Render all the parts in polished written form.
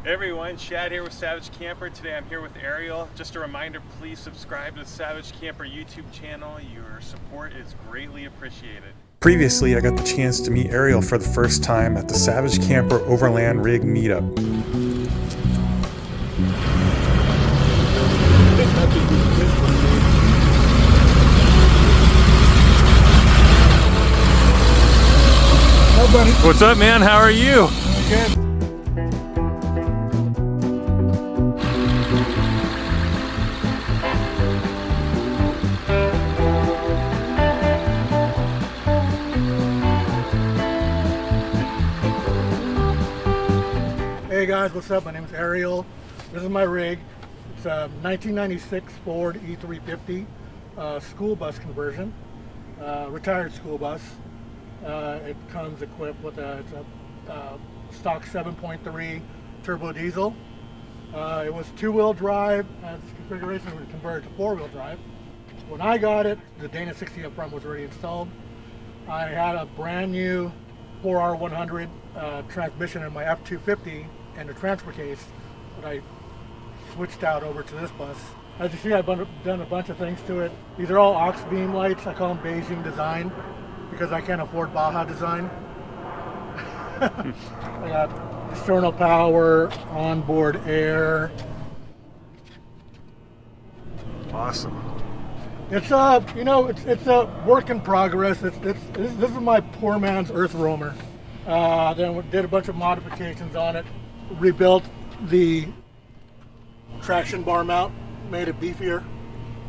Hey everyone, Chad here with Savage Camper. Today I'm here with Ariel. Just a reminder, please subscribe to the Savage Camper YouTube channel. Your support is greatly appreciated. Previously, I got the chance to meet Ariel for the first time at the Savage Camper Overland Rig Meetup. Hi, buddy. What's up, man? How are you? Good. Hey guys, what's up? My name is Ariel. This is my rig. It's a 1996 Ford E350 school bus conversion, retired school bus. It comes equipped with a stock 7.3 turbo diesel. It was two-wheel drive. As configuration was converted to four-wheel drive. When I got it, the Dana 60 up front was already installed. I had a brand new 4R100 transmission in my F250 and a transfer case that I switched out over to this bus. As you see, I've done a bunch of things to it. These are all aux beam lights. I call them Beijing design because I can't afford Baja design. I got external power, onboard air. Awesome. It's it's a work in progress. This is my poor man's earth roamer. Then we did a bunch of modifications on it, rebuilt the traction bar mount, made it beefier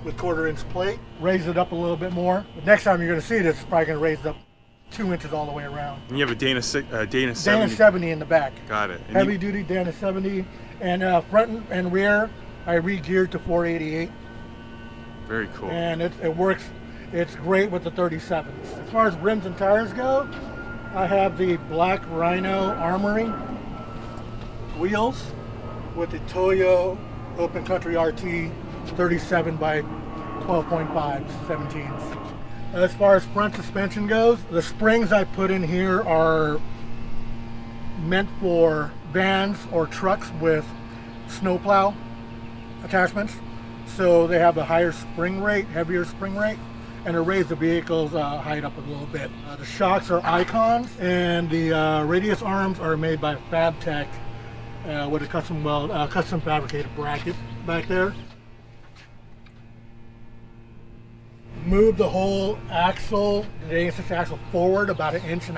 with 1/4-inch plate, raised it up a little bit more. But next time you're going to see this, it's probably going to raise it up 2 inches all the way around. And you have a Dana 70. Dana 70 in the back. Got it. Heavy duty Dana 70, and front and rear I re-geared to 488. Very cool. And it works. It's great with the 37s. As far as rims and tires go, I have the black Rhino Armory wheels with the Toyo Open Country RT 37 by 12.5 17s. As far as front suspension goes, the springs I put in here are meant for vans or trucks with snowplow attachments. So they have a higher spring rate, heavier spring rate, and it raised the vehicle's height up a little bit. The shocks are Icons, and the radius arms are made by FabTech with a custom fabricated bracket back there. Moved the whole axle, the Dana 60 axle, forward about 1.5 inches,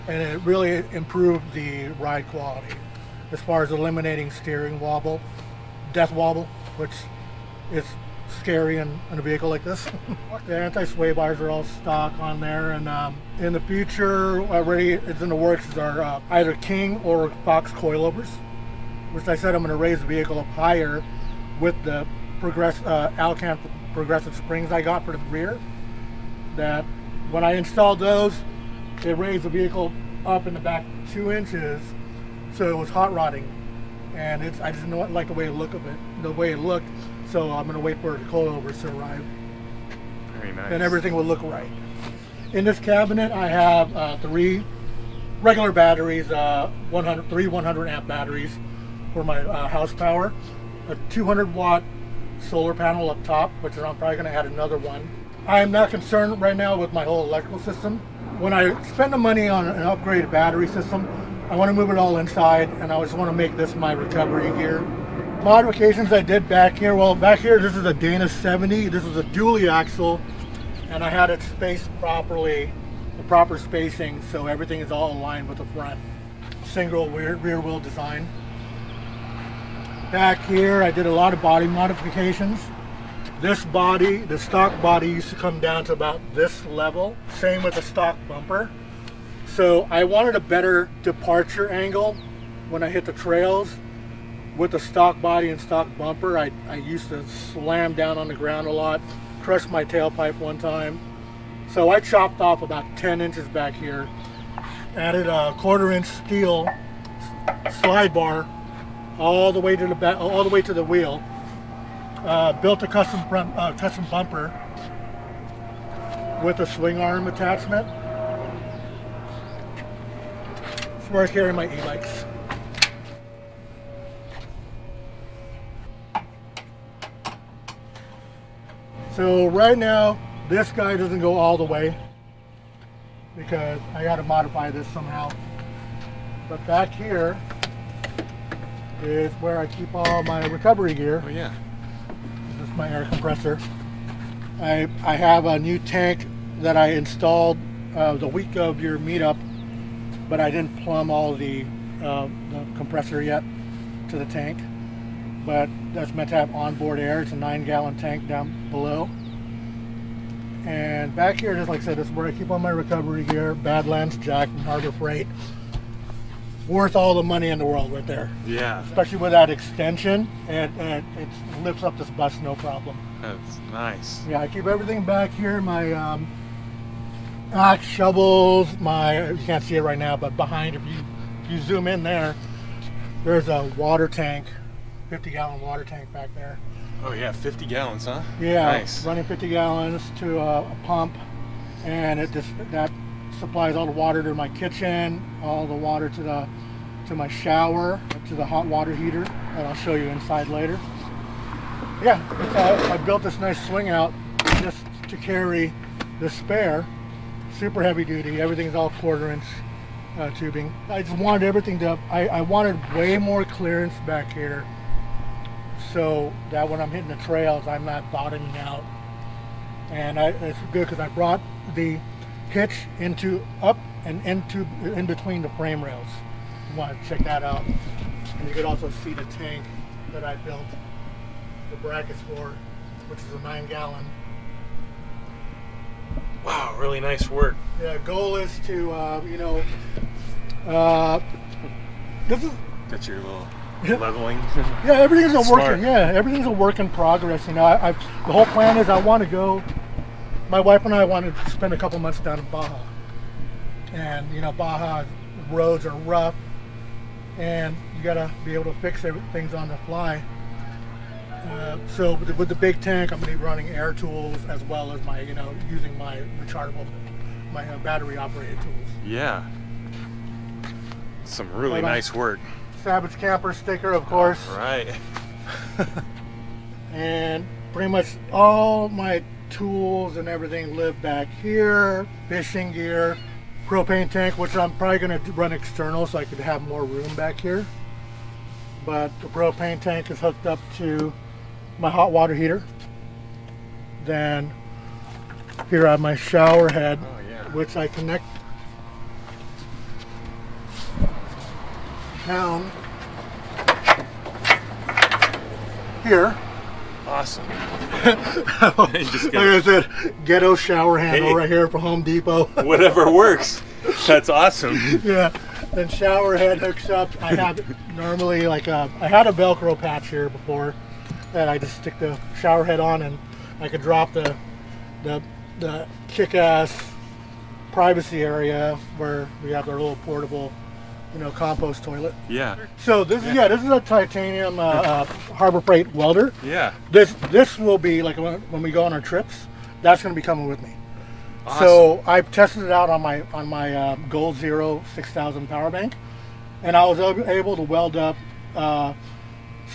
and it really improved the ride quality as far as eliminating steering wobble, death wobble, which is scary in a vehicle like this. The anti-sway bars are all stock on there, and in the future, already it's in the works, are either King or Fox coilovers, which I said I'm going to raise the vehicle up higher with the Alcan progressive springs I got for the rear. That when I installed those, it raised the vehicle up in the back 2 inches, so it was hot rodding, and I just didn't like the way it looked. So I'm going to wait for the coilovers to arrive. Very nice. And everything will look right. In this cabinet, I have 3 regular batteries, 3 100 amp batteries for my house power, a 200 watt solar panel up top, which I'm probably going to add another one. I am not concerned right now with my whole electrical system. When I spend the money on an upgraded battery system, I want to move it all inside, and I just want to make this my recovery gear. Modifications I did back here, this is a Dana 70. This is a dually axle, and I had it spaced properly, the proper spacing, so everything is all aligned with the front. Single rear wheel design. Back here I did a lot of body modifications. This body, the stock body, used to come down to about this level. Same with the stock bumper. So I wanted a better departure angle when I hit the trails. With the stock body and stock bumper, I used to slam down on the ground a lot, crushed my tailpipe one time. So I chopped off about 10 inches back here, added a 1/4-inch steel slide bar all the way to the back, all the way to the wheel. Built a custom bumper with a swing arm attachment. It's where I carry my e-bikes. So right now, this guy doesn't go all the way because I got to modify this somehow. But back here is where I keep all my recovery gear. Oh yeah. This is my air compressor. I have a new tank that I installed the week of your meetup, but I didn't plumb all the compressor yet to the tank. But that's meant to have onboard air. It's a 9-gallon tank down below. And back here, just like I said, this is where I keep all my recovery gear. Badlands Jack from Harbor Freight. Worth all the money in the world right there. Yeah. Especially with that extension, and it lifts up this bus no problem. That's nice. Yeah, I keep everything back here. My axe, shovels, you can't see it right now, but behind, if you zoom in there's a water tank, 50-gallon water tank back there. Oh yeah, 50 gallons, huh? Yeah, Nice. running 50 gallons to a pump, and that supplies all the water to my kitchen, all the water to my shower, to the hot water heater that I'll show you inside later. Yeah, I built this nice swing out just to carry the spare. Super heavy duty. Everything's all 1/4 inch tubing. I just wanted everything I wanted way more clearance back here, so that when I'm hitting the trails, I'm not bottoming out. And it's good because I brought the hitch up and in between the frame rails. You want to check that out. And you could also see the tank that I built the brackets for, which is a 9-gallon. Wow, really nice work. Yeah, goal is to, this is, Got your little leveling. yeah, everything's a Smart. working, yeah, everything's a work in progress. You know, the whole plan is I want to go, my wife and I wanted to spend a couple months down in Baja. And, Baja roads are rough, and you got to be able to fix things on the fly. So with the big tank, I'm going to be running air tools as well as my, using my rechargeable, my battery operated tools. Yeah. Some really Right on. nice work. Savage Camper sticker, of course. Right. And pretty much all my tools and everything live back here. Fishing gear, propane tank, which I'm probably going to run external so I could have more room back here. But the propane tank is hooked up to my hot water heater. Then here I have my shower head, Oh yeah. which I connect down here. Awesome. Like Just I said, ghetto shower handle Hey. right here from Home Depot. Whatever works. That's awesome. Yeah, then shower head hooks up. I have normally I had a Velcro patch here before that I just stick the shower head on, and I could drop the kick-ass privacy area where we have our little portable, compost toilet. Yeah. So this is a titanium Harbor Freight welder. Yeah. This will be like when we go on our trips. That's going to be coming with me. Awesome. So I've tested it out on my Gold Zero 6000 power bank, and I was able to weld up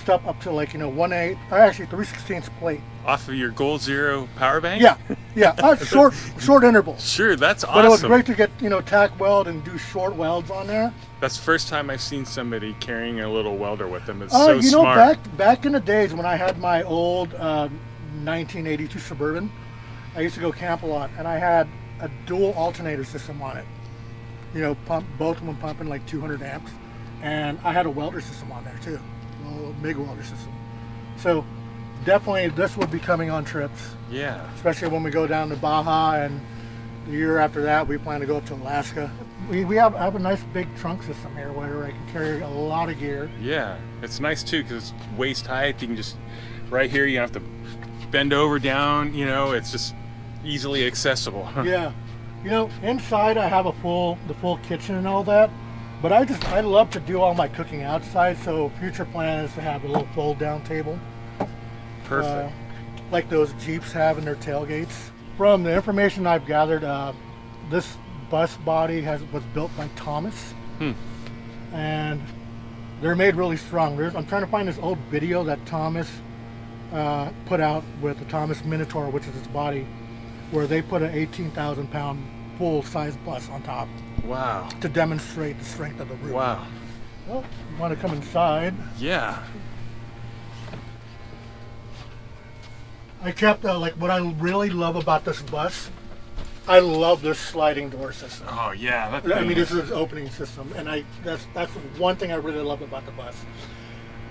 stuff up to 1/8, actually 3/16 plate. Off of your Gold Zero power bank? Yeah, short intervals. Sure, that's awesome. But it was great to get tack weld and do short welds on there. That's the first time I've seen somebody carrying a little welder with them. It's so You know, smart. back in the days when I had my old 1982 Suburban, I used to go camp a lot, and I had a dual alternator system on it. Both of them pumping like 200 amps, and I had a welder system on there too, a little MIG welder system. So definitely this will be coming on trips, Yeah. especially when we go down to Baja, and the year after that we plan to go up to Alaska. I have a nice big trunk system here where I can carry a lot of gear. Yeah. It's nice too because it's waist height. You can just, right here, you don't have to bend over, down, it's just easily accessible. Yeah, inside I have the full kitchen and all that, but I love to do all my cooking outside. So future plan is to have a little fold down table, Perfect. like those Jeeps have in their tailgates. From the information I've gathered, this bus body was built by Thomas, and they're made really strong. I'm trying to find this old video that Thomas put out with the Thomas Minotaur, which is its body, where they put an 18,000 pound full-size bus on top Wow. to demonstrate the strength of the roof. Wow. Well, you want to come inside? Yeah. I kept like what I really love about this bus. I love this sliding door system. Oh yeah. I mean, this is its opening system, and that's one thing I really love about the bus.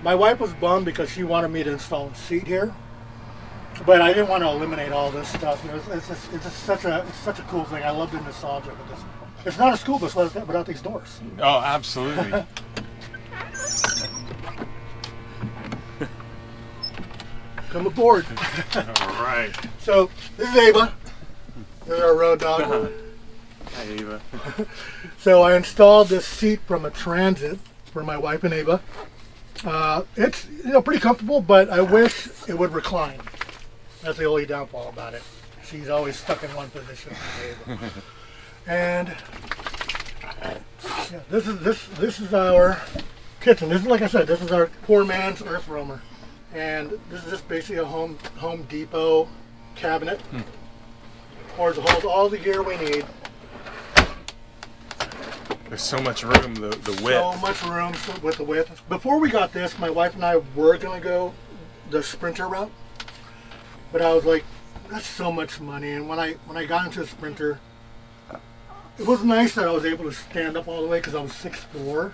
My wife was bummed because she wanted me to install a seat here, but I didn't want to eliminate all this stuff. It's just such a cool thing. I love the nostalgia with this. It's not a school bus without these doors. Oh, absolutely. Come aboard. All right. So this is Ava. This is our road dog. Hi, Ava. So I installed this seat from a Transit for my wife and Ava. It's pretty comfortable, but I wish it would recline. That's the only downfall about it. She's always stuck in one position. And yeah, this is our kitchen. This is, like I said, this is our poor man's earth roamer, and this is just basically a Home Depot cabinet. Holds all the gear we need. There's so much room, the width. So much room with the width. Before we got this, my wife and I were going to go the Sprinter route, but I was like, that's so much money. And when I got into the Sprinter, it was nice that I was able to stand up all the way because I was 6'4".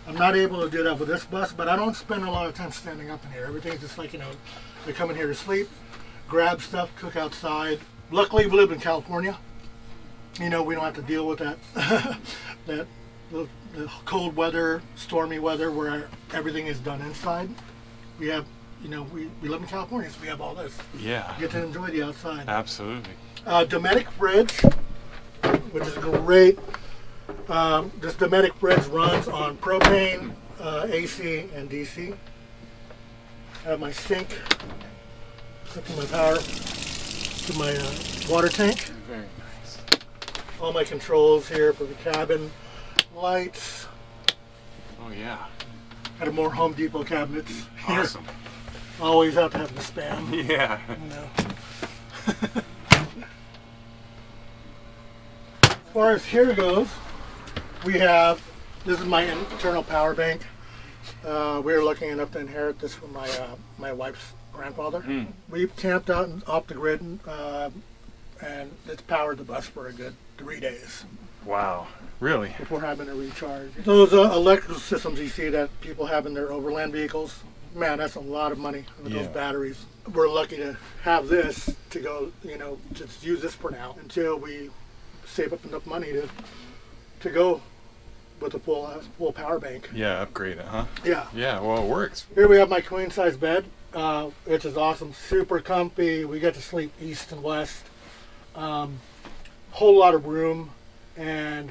I'm not able to do that with this bus, but I don't spend a lot of time standing up in here. Everything's just like, they come in here to sleep, grab stuff, cook outside. Luckily, we live in California. We don't have to deal with that the cold weather, stormy weather, where everything is done inside. We have, we live in California, so we have all this. Yeah. You get to enjoy the outside. Absolutely. Dometic fridge, which is great. This Dometic fridge runs on propane, AC, and DC. I have my sink, to my power, to my water tank. Very nice. All my controls here for the cabin, lights. Oh yeah. Got more Home Depot cabinets here. Awesome. Always have to have the spam. Yeah. As far as here goes, this is my internal power bank. We were lucky enough to inherit this from my wife's grandfather. We camped out off the grid, and it's powered the bus for a good 3 days. Wow. Really? Before having to recharge. Those electrical systems you see that people have in their overland vehicles, man, that's a lot of money with those batteries. We're lucky to have this to go, just use this for now until we save up enough money to go with a full power bank. Yeah, upgrade it, huh? Yeah. Yeah, well, it works. Here we have my queen size bed, which is awesome, super comfy. We get to sleep east and west. Whole lot of room, and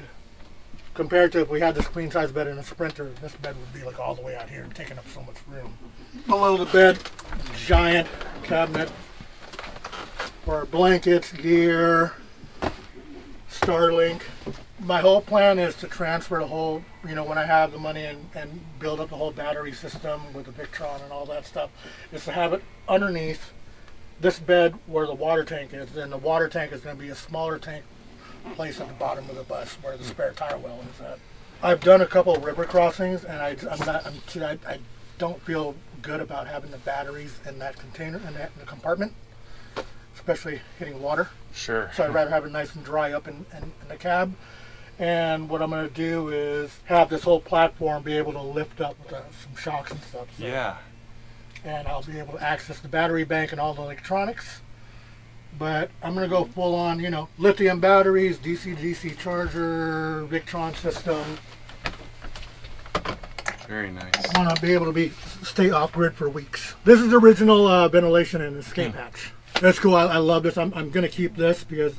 compared to if we had this queen size bed in a Sprinter, this bed would be like all the way out here and taking up so much room. Below the bed, giant cabinet for our blankets, gear, Starlink. My whole plan is to transfer the whole, when I have the money and build up the whole battery system with the Victron and all that stuff, is to have it underneath this bed where the water tank is. Then the water tank is going to be a smaller tank placed at the bottom of the bus where the spare tire well is at. I've done a couple of river crossings, and I don't feel good about having the batteries in that container, in the compartment, especially hitting water. Sure. So I'd rather have it nice and dry up in the cab. And what I'm going to do is have this whole platform be able to lift up with some shocks and stuff. So. Yeah. And I'll be able to access the battery bank and all the electronics. But I'm going to go full on, lithium batteries, DC-DC charger, Victron system. Very nice. I want to be able to stay off grid for weeks. This is the original ventilation and escape hatch. That's cool. I love this. I'm going to keep this because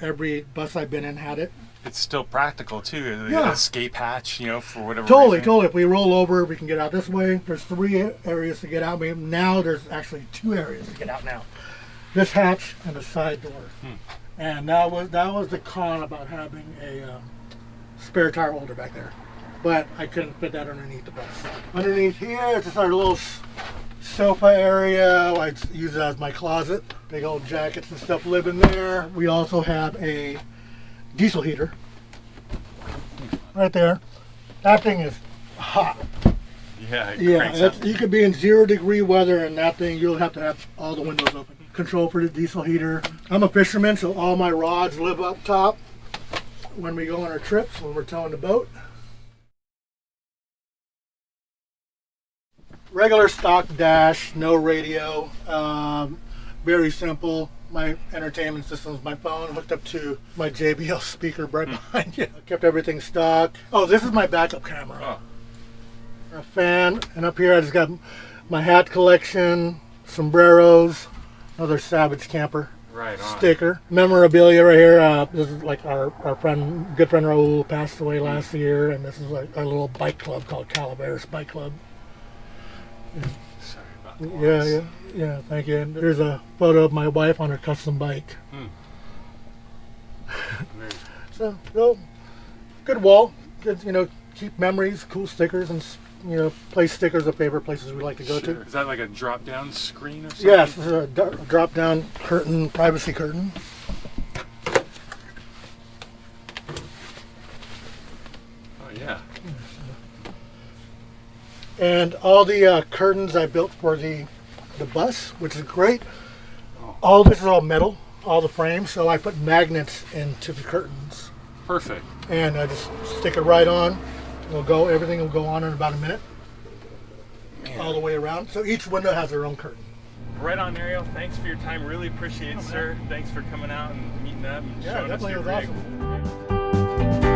every bus I've been in had it. It's still practical too. The Yeah. escape hatch, for whatever Totally. reason. If we roll over, we can get out this way. There's 3 areas to get out. Now there's actually 2 areas to get out now. This hatch and the side door. And that was the con about having a spare tire holder back there. But I couldn't fit that underneath the bus. Underneath here is just our little sofa area. I use it as my closet. Big old jackets and stuff live in there. We also have a diesel heater right there. That thing is hot. Yeah, You could be in 0-degree weather and that thing, you'll have to have all the windows open. Control for the diesel heater. I'm a fisherman, so all my rods live up top when we go on our trips, when we're towing the boat. Regular stock dash, no radio. Very simple. My entertainment system is my phone hooked up to my JBL speaker right behind you. I kept everything stock. Oh, this is my backup camera. Oh. A fan, and up here I just got my hat collection, sombreros, another Savage Camper sticker, memorabilia right here. This is like our good friend Raul passed away last year, and this is like our little bike club called Calaveras Bike Club. Sorry about the loss. Yeah. Thank you. And there's a photo of my wife on her custom bike. So, good wall. Good, keep memories, cool stickers, and place stickers of favorite places we like to go to. Is that like a drop-down screen or something? Yes, it's a drop-down curtain, privacy curtain. Oh yeah. And all the curtains I built for the bus, which is great. All this is all metal, all the frames, so I put magnets into the curtains. Perfect. And I just stick it right on. Everything will go on in about a minute. Man. All the way around. So each window has their own curtain. Right on, Ariel. Thanks for your time. Really appreciate it, sir. Thanks for coming out and meeting up and showing us your rig. Definitely was awesome.